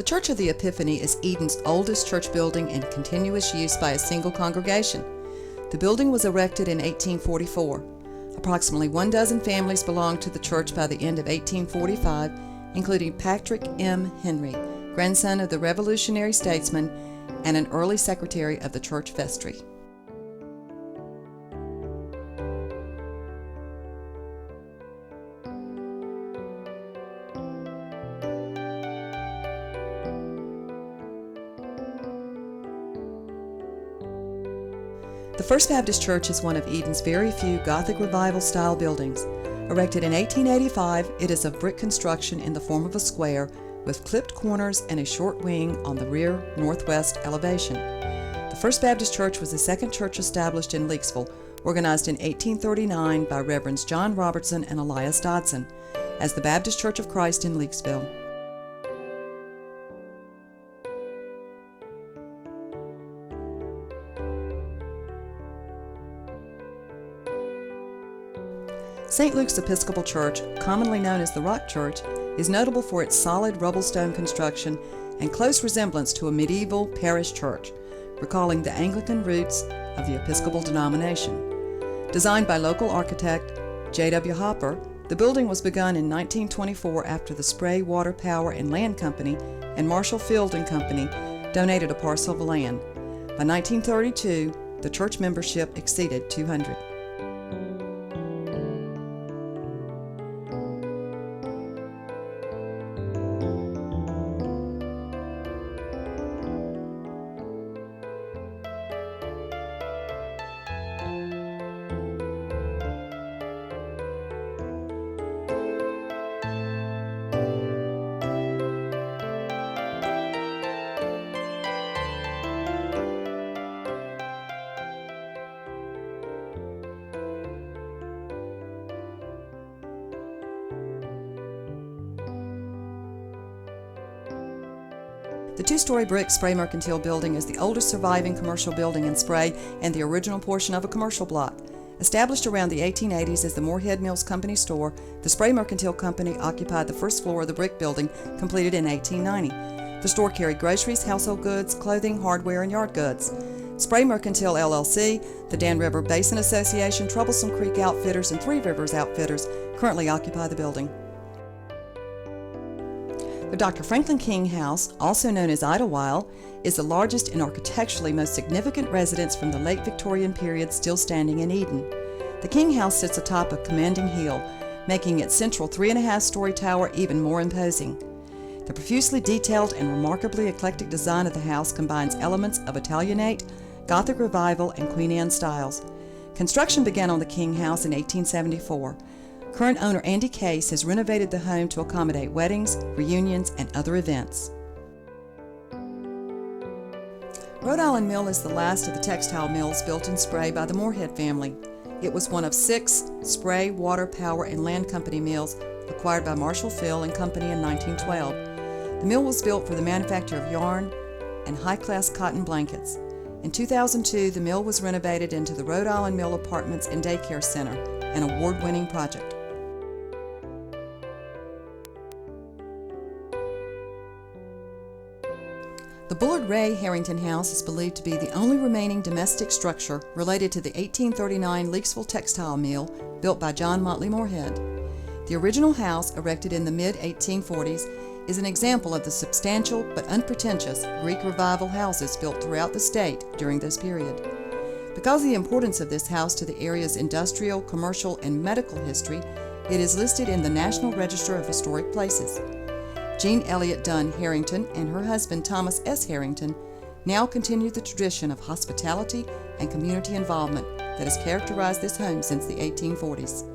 The Church of the Epiphany is Eden's oldest church building in continuous use by a single congregation. The building was erected in 1844. Approximately 12 families belonged to the church by the end of 1845, including Patrick M. Henry, grandson of the Revolutionary statesman and an early secretary of the church vestry. The First Baptist Church is one of Eden's very few Gothic Revival-style buildings. Erected in 1885, it is of brick construction in the form of a square with clipped corners and a short wing on the rear northwest elevation. The First Baptist Church was the second church established in Leakesville, organized in 1839 by Reverends John Robertson and Elias Dodson, as the Baptist Church of Christ in Leakesville. St. Luke's Episcopal Church, commonly known as the Rock Church, is notable for its solid rubble stone construction and close resemblance to a medieval parish church, recalling the Anglican roots of the Episcopal denomination. Designed by local architect J.W. Hopper, the building was begun in 1924 after the Spray Water Power and Land Company and Marshall Field and Company donated a parcel of land. By 1932, the church membership exceeded 200. The two-story brick Spray Mercantile building is the oldest surviving commercial building in Spray and the original portion of a commercial block. Established around the 1880s as the Moorhead Mills Company store, the Spray Mercantile Company occupied the first floor of the brick building, completed in 1890. The store carried groceries, household goods, clothing, hardware, and yard goods. Spray Mercantile LLC, the Dan River Basin Association, Troublesome Creek Outfitters, and Three Rivers Outfitters currently occupy the building. The Dr. Franklin King House, also known as Idlewild, is the largest and architecturally most significant residence from the late Victorian period still standing in Eden. The King House sits atop a commanding hill, making its central 3.5-story tower even more imposing. The profusely detailed and remarkably eclectic design of the house combines elements of Italianate, Gothic Revival, and Queen Anne styles. Construction began on the King House in 1874. Current owner Andy Case has renovated the home to accommodate weddings, reunions, and other events. Rhode Island Mill is the last of the textile mills built in Spray by the Moorhead family. It was one of 6 Spray Water Power and Land Company mills acquired by Marshall Field and Company in 1912. The mill was built for the manufacture of yarn and high-class cotton blankets. In 2002, the mill was renovated into the Rhode Island Mill Apartments and Daycare Center, an award-winning project. The Bullard-Ray-Harrington House is believed to be the only remaining domestic structure related to the 1839 Leakesville textile mill built by John Motley Moorhead. The original house, erected in the mid-1840s, is an example of the substantial but unpretentious Greek Revival houses built throughout the state during this period. Because of the importance of this house to the area's industrial, commercial, and medical history, it is listed in the National Register of Historic Places. Jean Elliott Dunn Harrington and her husband Thomas S. Harrington now continue the tradition of hospitality and community involvement that has characterized this home since the 1840s.